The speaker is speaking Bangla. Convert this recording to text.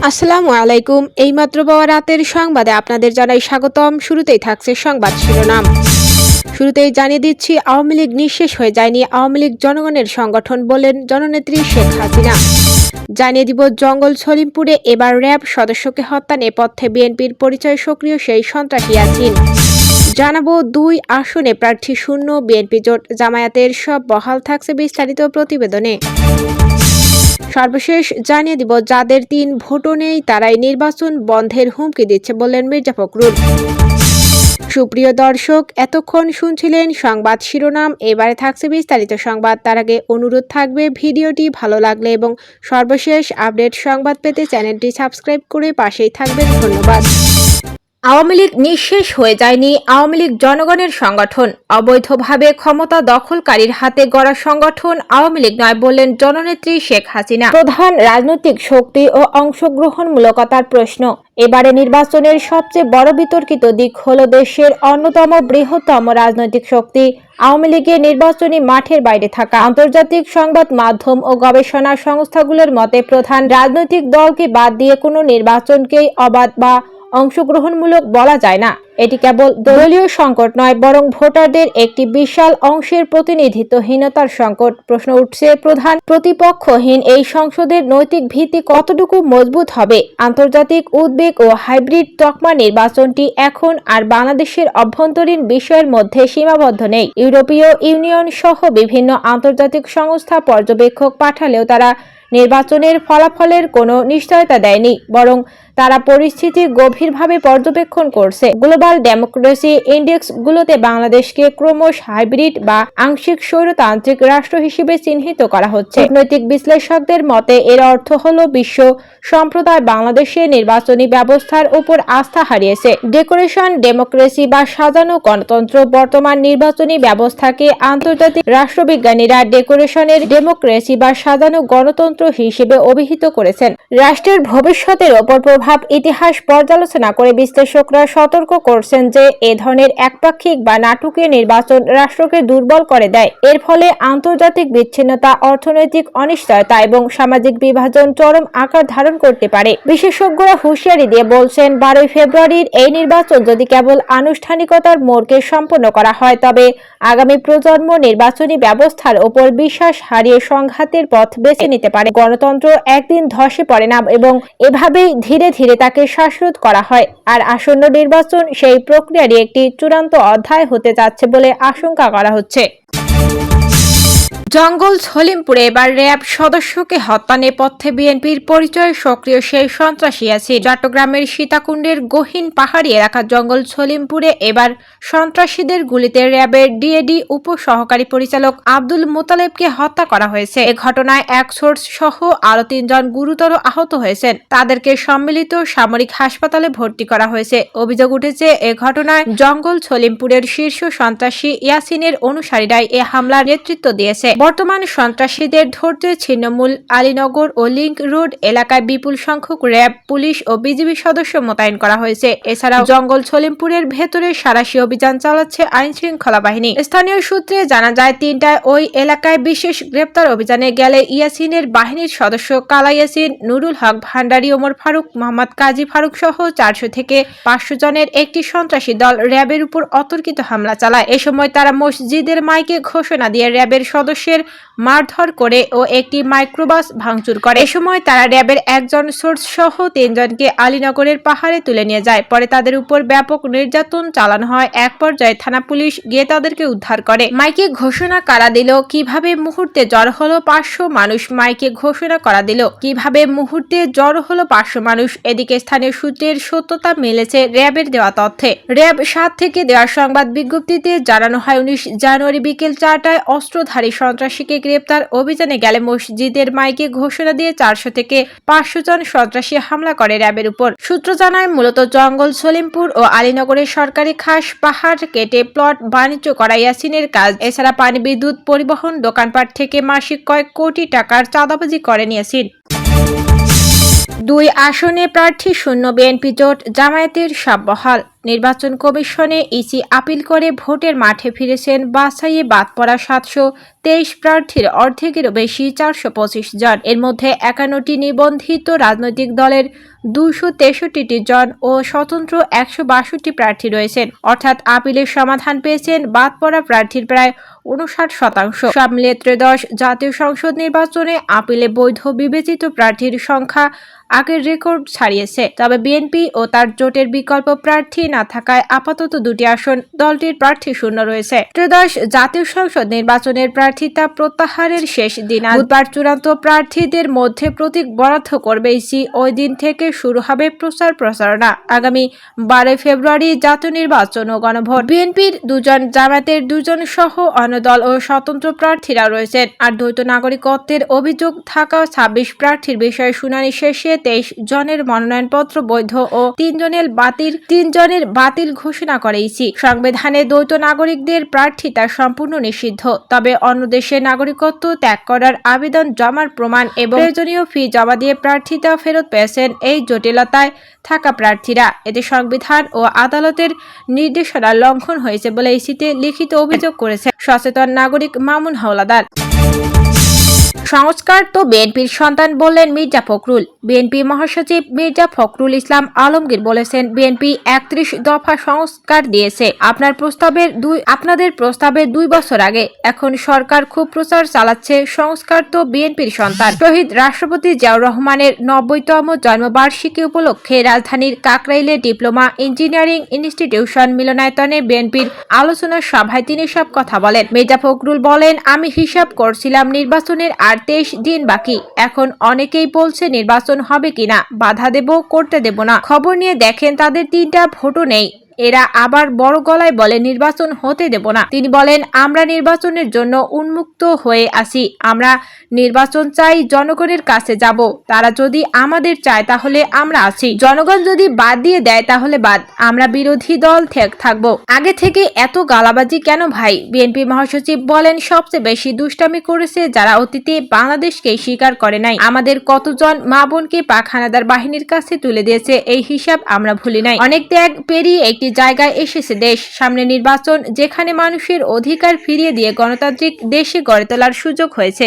আসসালামু আলাইকুম। এইমাত্র পাওয়া রাতের সংবাদে আপনাদের জানাই স্বাগতম। শুরুতেই থাকছে সংবাদ শিরোনাম। শুরুতেই জানিয়ে দিচ্ছি, আওয়ামী লীগ নিঃশেষ হয়ে যায়নি, আওয়ামী লীগ জনগণের সংগঠন বলেন জননেত্রী শেখ হাসিনা। জানিয়ে দিব, জঙ্গল সলিমপুরে এবার র্যাব সদস্যকে হত্যা নেপথ্যে বিএনপির পরিচয় সক্রিয় সেই সন্ত্রাসী ইয়াসিন। জানাবো 2 আসনে প্রার্থী শূন্য বিএনপি জোট, জামায়াতের সব বহাল থাকছে বিস্তারিত প্রতিবেদনে। সর্বশেষ জানিয়ে দিব, যাদের 3 ভোটও নেই তারাই নির্বাচন বন্ধের হুমকি দিচ্ছে বললেন মির্জা ফখরুল। সুপ্রিয় দর্শক, এতক্ষণ শুনছিলেন সংবাদ শিরোনাম, এবারে থাকছে বিস্তারিত সংবাদ। তার আগে অনুরোধ থাকবে, ভিডিওটি ভালো লাগলে এবং সর্বশেষ আপডেট সংবাদ পেতে চ্যানেলটি সাবস্ক্রাইব করে পাশেই থাকবেন। ধন্যবাদ। আওয়ামী লীগ নিঃশেষ হয়ে যায়নি, আওয়ামী লীগ জনগণের সংগঠন। অবৈধভাবে ক্ষমতা দখলকারীর হাতে গড়া সংগঠন আওয়ামী লীগ নয় বললেন জননেত্রী শেখ হাসিনা। প্রধান রাজনৈতিক শক্তি ও অংশগ্রহণমূলকতার প্রশ্ন। এবারে নির্বাচনের সবচেয়ে বড় বিতর্কিত দিক হল দেশের অন্যতম বৃহত্তম রাজনৈতিক শক্তি আওয়ামী লীগের নির্বাচনী মাঠের বাইরে থাকা। আন্তর্জাতিক সংবাদ মাধ্যম ও গবেষণা সংস্থাগুলোর মতে প্রধান রাজনৈতিক দলকে বাদ দিয়ে কোনো নির্বাচনকেই অবাধ বা অংশগ্রহণমূলক বলা যায় না। এটি কেবল দলীয় সংকট নয়, বরং ভোটারদের একটি বিশাল অংশের প্রতিনিধিত্বহীনতার সংকট। প্রশ্ন উঠছে, প্রধান প্রতিপক্ষহীন এই সংসদের নৈতিক ভিত্তি কতটুকু মজবুত হবে? আন্তর্জাতিক উদ্বেগ ও হাইব্রিড তকমা নির্বাচনটি এখন আর বাংলাদেশের অভ্যন্তরীণ বিষয়ের মধ্যে সীমাবদ্ধ নেই। ইউরোপীয় ইউনিয়ন সহ বিভিন্ন আন্তর্জাতিক সংস্থা পর্যবেক্ষক পাঠালেও তারা নির্বাচনের ফলাফলের কোনো নিশ্চয়তা দেয়নি, বরং তারা পরিস্থিতি গভীরভাবে পর্যবেক্ষণ করছে। গ্লোবাল ডেমোক্রেসি ইন্ডেক্সগুলোতে বাংলাদেশকে ক্রমশ হাইব্রিড বা আংশিক স্বৈরতান্ত্রিক রাষ্ট্র হিসেবে চিহ্নিত করা হচ্ছে। কূটনৈতিক বিশ্লেষকদের মতে এর অর্থ হল বিশ্ব সম্প্রদায় বাংলাদেশের নির্বাচনী ব্যবস্থার উপর আস্থা হারিয়েছে। ডেকোরেশন ডেমোক্রেসি বা সাজানো গণতন্ত্র। বর্তমান নির্বাচনী ব্যবস্থাকে আন্তর্জাতিক রাষ্ট্রবিজ্ঞানীরা ডেকোরেশনের ডেমোক্রেসি বা সাজানো গণতন্ত্র হিসেবে অভিহিত করেছেন। রাষ্ট্রের ভবিষ্যতের ওপর প্রভাব ইতিহাস পর্যালোচনা করে বিশ্লেষকরা সতর্ক করছেন যে এ ধরনের একপাক্ষিক বা নাটকীয় নির্বাচন রাষ্ট্রকে দুর্বল করে দেয়। এর ফলে আন্তর্জাতিক বিচ্ছিন্নতা, অর্থনৈতিক অনিশ্চয়তা এবং সামাজিক বিভাজন চরম আকার ধারণ করতে পারে। বিশেষজ্ঞরা হুঁশিয়ারি দিয়ে বলছেন, 12 ফেব্রুয়ারির এই নির্বাচন যদি কেবল আনুষ্ঠানিকতার মোড়কে সম্পন্ন করা হয়, তবে আগামী প্রজন্ম নির্বাচনী ব্যবস্থার ওপর বিশ্বাস হারিয়ে সংঘাতের পথ বেছে নিতে পারে। গণতন্ত্র একদিন ধসে পড়ে না, এবং এভাবেই ধীরে ধীরে তাকে শ্বাসরোধ করা হয়। আর আসন্ন নির্বাচন সেই প্রক্রিয়ারই একটি চূড়ান্ত অধ্যায় হতে যাচ্ছে বলে আশঙ্কা করা হচ্ছে। জঙ্গল সলিমপুরে এবার র্যাব সদস্যকে হত্যা নেপথ্যে বিএনপির পরিচয় সক্রিয় সেই সন্ত্রাসী ইয়াসিন। চট্টগ্রামের সীতাকুণ্ডের গহীন পাহাড়ি এলাকা জঙ্গল সলিমপুরে এবার সন্ত্রাসীদের গুলিতে র্যাবের ডিএডি উপসহকারী পরিচালক আব্দুল মোতালেবকে হত্যা করা হয়েছে। এ ঘটনায় এক সোর্স সহ আরো 3 জন গুরুতর আহত হয়েছেন। তাদেরকে সম্মিলিত সামরিক হাসপাতালে ভর্তি করা হয়েছে। অভিযোগ উঠেছে, এ ঘটনায় জঙ্গল সলিমপুরের শীর্ষ সন্ত্রাসী ইয়াসিনের অনুসারীরাই এ হামলার নেতৃত্ব দিয়েছে। বর্তমান সন্ত্রাসীদের ধরতে ছিন্নমূল আলীনগর ও লিংক রোড এলাকায় বিপুল সংখ্যক র্যাব, পুলিশ ও বিজিবি সদস্য মোতায়েন করা হয়েছে। এছাড়াও জঙ্গল সলিমপুরের ভেতরে সাঁড়াশি অভিযান চালাচ্ছে আইন শৃঙ্খলা বাহিনী। স্থানীয় সূত্রে জানা যায়, 3টায় ওই এলাকায় বিশেষ গ্রেপ্তার অভিযানে গেলে ইয়াসিনের বাহিনীর সদস্য কালা ইয়াসিন, নুরুল হক ভান্ডারী, ওমর ফারুক, মোহাম্মদ কাজী ফারুক সহ 400 থেকে 500 জনের একটি সন্ত্রাসী দল র্যাবের উপর অতর্কিত হামলা চালায়। এ সময় তারা মসজিদের মাইকে ঘোষণা দিয়ে র্যাবের সদস্যের মারধর করে ও একটি মাইক্রোবাস ভাঙচুর করে। এ সময় তারা র্যাবের একজন সোর্স সহ 3 জনকে আলীনগরের পাহাড়ে তুলে নিয়ে যায়। পরে তাদের উপর ব্যাপক নির্যাতন চালানো হয়। এক পর্যায়ে থানা পুলিশ গিয়ে তাদেরকে উদ্ধার করে। মাইকে ঘোষণা কারা দিল, কিভাবে মুহূর্তে জড়ো হলো 500 মানুষ? মাইকে ঘোষণা করা দিল কিভাবে মুহূর্তে জড়ো হলো 500 মানুষ? এদিকে স্থানীয় সূত্রের সত্যতা মিলেছে র্যাবের দেওয়া তথ্যে। র্যাব 7 থেকে দেওয়া সংবাদ বিজ্ঞপ্তিতে জানানো হয়, 19 জানুয়ারি বিকেল 4টায় অস্ত্রধারী সন্ত্রাসীকে গ্রেপ্তার অভিযানে গেলে মসজিদের মাইকে ঘোষণা দিয়ে 400 থেকে 500 জন সন্ত্রাসী হামলা করে র্যাবের উপর। সূত্র জানায়, মূলত জঙ্গল সলিমপুর ও আলীনগরের সরকারি খাস পাহাড় কেটে প্লট বাণিজ্য করা ইয়াসিনের কাজ। এছাড়া পানি, বিদ্যুৎ, পরিবহন, দোকানপাট থেকে মাসিক কয়েক কোটি টাকার চাঁদাবাজি করেন ইয়াসিন। 2 আসনে প্রার্থী শূন্য বিএনপি জোট, জামায়াতের সব বহাল। নির্বাচন কমিশনে ইসি আপিল করে ভোটের মাঠে ফিরেছেন বাছাইয়ে বাদ পড়া 723 প্রার্থীর অর্ধেকেরও বেশি 425 জন। এর মধ্যে 51টি নিবন্ধিত রাজনৈতিক দলের 263 জন ও স্বতন্ত্র 162 প্রার্থী রয়েছেন। অর্থাৎ আপিলের সমাধান পেয়েছেন বাদ পড়া প্রার্থীর প্রায় 59%। সব মিলিয়ে ত্রয়োদশ জাতীয় সংসদ নির্বাচনে আপিলে বৈধ বিবেচিত প্রার্থীর সংখ্যা আগের রেকর্ড ছাড়িয়েছে। তবে বিএনপি ও তার জোটের বিকল্প প্রার্থী না থাকায় আপাতত 2টি আসন দলটির প্রার্থী শূন্য রয়েছে। ত্রয়োদশ জাতীয় সংসদ নির্বাচনের প্রার্থিতা প্রত্যাহারের শেষ দিন বুধবার চূড়ান্ত প্রার্থীদের মধ্যে প্রতীক বরাদ্দ করবে ইসি। ওই দিন থেকে শুরু হবে প্রচারণা। আগামী 12 ফেব্রুয়ারি জাতীয় নির্বাচন ও গণভোট। বিএনপির 2 জন, জামায়াতের 2 জন সহ অন্য দল ও স্বতন্ত্র প্রার্থীরা রয়েছেন। আর দ্বৈত নাগরিকত্বের অভিযোগ থাকা 26 প্রার্থীর বিষয়ে শুনানি শেষে 23 জনের মনোনয়নপত্র বৈধ ও 3 জনের বাতিল ঘোষণা করে ইসি। সংবিধানে দ্বৈত নাগরিকদের প্রার্থিতা সম্পূর্ণ নিষিদ্ধ। তবে অন্য দেশের নাগরিকত্ব ত্যাগ করার আবেদন জমার প্রমাণ এবং প্রয়োজনীয় ফি জমা দিয়ে প্রার্থিতা ফেরত পেয়েছেন এই জটিলতায় থাকা প্রার্থীরা। এতে সংবিধান ও আদালতের নির্দেশনা লঙ্ঘন হয়েছে বলে ইসিতে লিখিত অভিযোগ করেছে সচেতন নাগরিক মামুন হাওলাদার। সংস্কার তো বিএনপির সন্তান বললেন মির্জা ফখরুল। বিএনপি মহাসচিব মির্জা ফখরুল ইসলাম আলমগীর বলেছেন, বিএনপি 31 দফা সংস্কার দিয়েছে আপনাদের প্রস্তাবের 2 বছর আগে। এখন সরকার খুব প্রচার চালাচ্ছে, সংস্কার তো বিএনপির সন্তান। শহীদ রাষ্ট্রপতি জিয়াউর রহমানের 90তম জন্মবার্ষিকী উপলক্ষে রাজধানীর কাকরাইলে ডিপ্লোমা ইঞ্জিনিয়ারিং ইনস্টিটিউশন মিলনায়তনে বিএনপির আলোচনা সভায় তিনি সব কথা বলেন। মির্জা ফখরুল বলেন, আমি হিসাব করছিলাম নির্বাচনের আর 23 দিন বাকি। এখন অনেকেই বলছে নির্বাচন হবে কিনা, বাধা দেব, করতে দেব না। খবর নিয়ে দেখেন তাদের 3টা ভোটও নেই। এরা আবার বড় গলায় বলে নির্বাচন হতে দেব না। তিনি বলেন, আমরা নির্বাচনের জন্য উন্মুক্ত হয়ে আছি। আমরা নির্বাচন চাই, জনগণের কাছে যাব। তারা যদি আমাদের চায় তাহলে আমরা আছি, জনগণ যদি বাদ দিয়ে দেয় তাহলে বাদ। আমরা বিরোধী দল থাকবো। আগে থেকে এত গালাবাজি কেন ভাই? বিএনপি মহাসচিব বলেন, সবচেয়ে বেশি দুষ্টামি করেছে যারা অতীতে বাংলাদেশকে স্বীকার করে নাই। আমাদের কতজন মা বোনকে পাক হানাদার বাহিনীর কাছে তুলে দিয়েছে, এই হিসাব আমরা ভুলি নাই। অনেক ত্যাগ পেরিয়ে একটি জায়গায় এসেছে দেশ। সামনে নির্বাচন, যেখানে মানুষের অধিকার ফিরিয়ে দিয়ে গণতান্ত্রিক দেশে গড়ে তোলার সুযোগ হয়েছে।